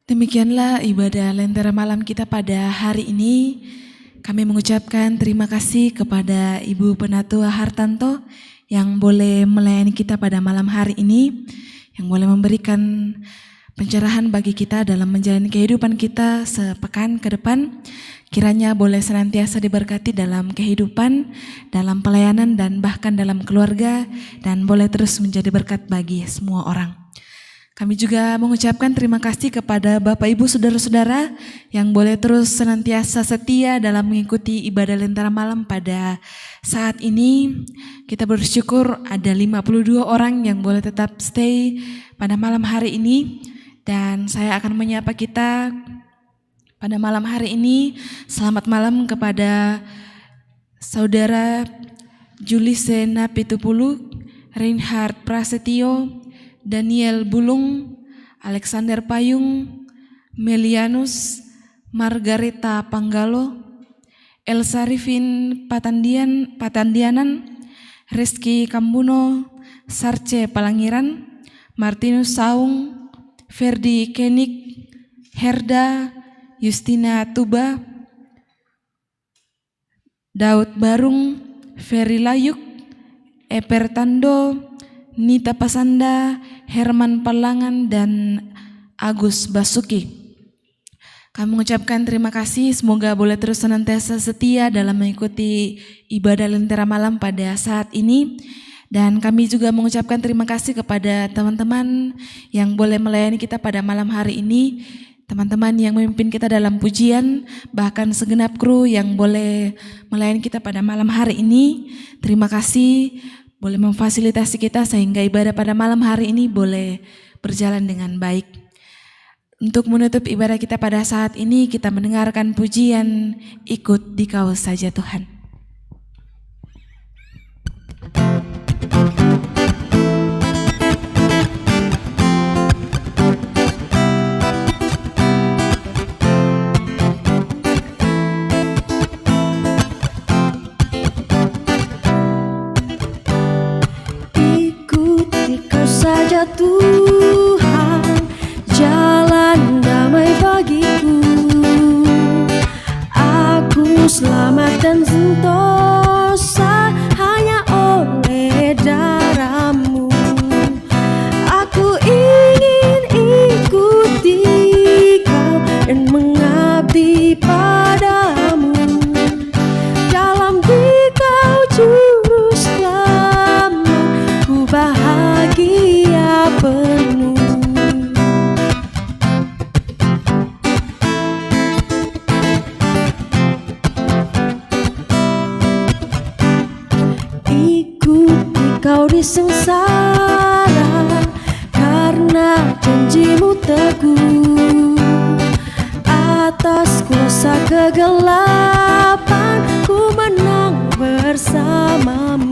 Demikianlah ibadah lentera malam kita pada hari ini. Kami mengucapkan terima kasih kepada Ibu Penatua Hartanto yang boleh melayani kita pada malam hari ini, yang boleh memberikan pencerahan bagi kita dalam menjalani kehidupan kita sepekan ke depan. Kiranya boleh senantiasa diberkati dalam kehidupan, dalam pelayanan dan bahkan dalam keluarga, dan boleh terus menjadi berkat bagi semua orang. Kami juga mengucapkan terima kasih kepada Bapak Ibu Saudara-saudara yang boleh terus senantiasa setia dalam mengikuti ibadah lentera malam pada saat ini. Kita bersyukur ada 52 orang yang boleh tetap stay pada malam hari ini. Dan saya akan menyapa kita pada malam hari ini. Selamat malam kepada Saudara Julise Napitupulu, Reinhard Prasetyo, Daniel Bulung, Alexander Payung, Melianus, Margareta Panggalo, Elsa Rifin Patandianan, Rizky Kambuno, Sarce Palangiran, Martinus Saung, Ferdi Kenik, Herda, Justina Tuba, Daud Barung, Ferry Layuk, Eper Tando, Nita Pasanda, Herman Palangan, dan Agus Basuki. Kami mengucapkan terima kasih, semoga boleh terus senantiasa setia dalam mengikuti ibadah Lentera Malam pada saat ini. Dan kami juga mengucapkan terima kasih kepada teman-teman yang boleh melayani kita pada malam hari ini. Teman-teman yang memimpin kita dalam pujian, bahkan segenap kru yang boleh melayani kita pada malam hari ini. Terima kasih boleh memfasilitasi kita sehingga ibadah pada malam hari ini boleh berjalan dengan baik. Untuk menutup ibadah kita pada saat ini, kita mendengarkan pujian Ikut Dikau Saja Tuhan. Ikut Dikau saja Tuhan, jalan damai bagiku. Aku selamat dan sentosa hanya oleh darah-Mu. Aku ingin ikuti Kau dan mengabdi padamu. Dalam Dikau juru selamat, ku bahagia penuh. Kau di sengsara karena janji-Mu teguh. Atas kuasa kegelapan ku menang bersama-Mu.